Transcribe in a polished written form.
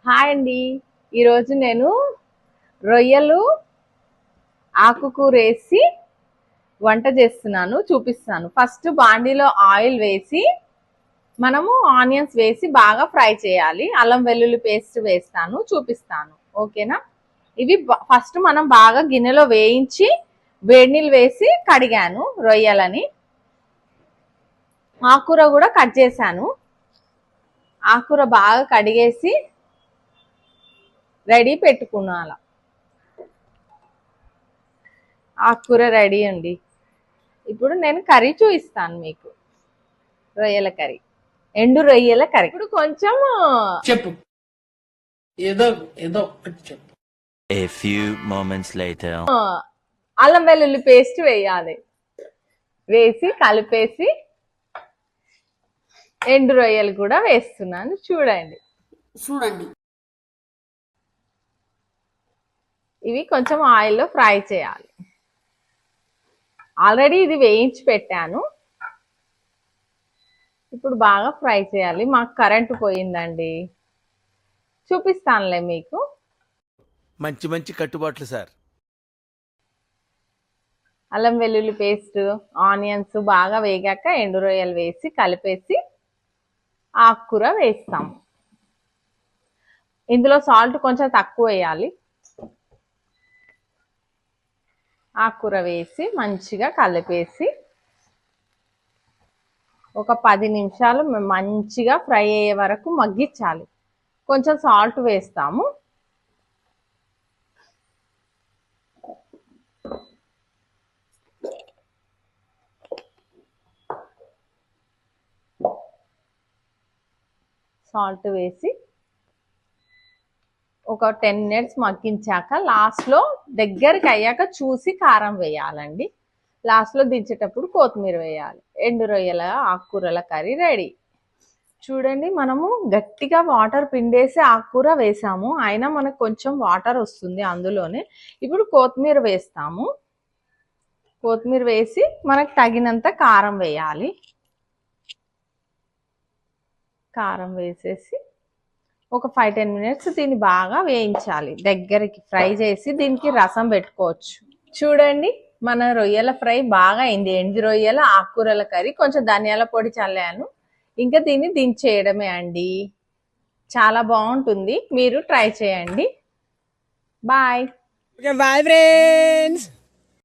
Hi అండి. ఈరోజు నేను రొయ్యలు ఆకుకూర వేసి వంట చేస్తున్నాను, చూపిస్తాను. ఫస్ట్ బాండీలో ఆయిల్ వేసి మనము ఆనియన్స్ వేసి బాగా ఫ్రై చేయాలి. అల్లం వెల్లుల్లి పేస్ట్ వేస్తాను, చూపిస్తాను. ఓకేనా? ఇవి ఫస్ట్ మనం బాగా గిన్నెలో వేయించి వేడి నీళ్ళు వేసి కడిగాను రొయ్యలని. ఆకుకూర కూడా కట్ చేశాను. ఆకుకూర బాగా కడిగేసి రెడీ పెట్టుకున్నాను. ఆకుకూర రెడీ అండి. ఇప్పుడు నేను కర్రీ చూపిస్తాను మీకు. రొయ్యల కర్రీ, ఎండు రొయ్యల కర్రీ. ఇప్పుడు కొంచెం చెప్పు, ఏదో ఏదో ఒకటి చెప్పు. A few moments later. అల్లం వెల్లుల్లి పేస్ట్ వేయాలి. వేసి కలిపేసి ఎండు రొయ్యలు కూడా వేస్తున్నాను. చూడండి. ఇవి కొంచెం ఆయిల్లో ఫ్రై చేయాలి. ఆల్రెడీ ఇది వేయించి పెట్టాను. ఇప్పుడు బాగా ఫ్రై చేయాలి. మాకు కరెంటు పోయిందండి, చూపిస్తానులే మీకు. మంచి మంచి కట్టుబాట్లు సార్. అల్లం వెల్లుల్లి పేస్ట్, ఆనియన్స్ బాగా వేగాక ఎండు రొయ్యలు వేసి కలిపేసి ఆకుకూర వేస్తాం. ఇందులో సాల్ట్ కొంచెం తక్కువ వేయాలి. ఆకుకూర వేసి మంచిగా కలిపేసి ఒక 10 నిమిషాలు మంచిగా ఫ్రై అయ్యే వరకు మగ్గించాలి. కొంచెం సాల్ట్ వేస్తాము. సాల్ట్ వేసి ఒక 10 మినిట్స్ మగ్గించాక లాస్ట్లో దగ్గరికి అయ్యాక చూసి కారం వేయాలండి. లాస్ట్లో దించేటప్పుడు కొత్తిమీర వేయాలి. ఎండు రొయ్యల ఆకుకూరల కర్రీ రెడీ. చూడండి, మనము గట్టిగా వాటర్ పిండేసి ఆకుకూర వేసాము, అయినా మనకు కొంచెం వాటర్ వస్తుంది అందులోనే. ఇప్పుడు కొత్తిమీర వేస్తాము. కొత్తిమీర వేసి మనకు తగినంత కారం వేయాలి. కారం వేసేసి ఒక 5-10 మినిట్స్ దీన్ని బాగా వేయించాలి. దగ్గరికి ఫ్రై చేసి దీనికి రసం పెట్టుకోవచ్చు. చూడండి, మన రొయ్యల ఫ్రై బాగా అయింది. ఎండు రొయ్యల ఆకుకూరల కర్రీ. కొంచెం ధనియాల పొడి చల్లాను. ఇంకా దీన్ని దించేయడమే అండి. చాలా బాగుంటుంది, మీరు ట్రై చేయండి. బాయ్. Bye friends.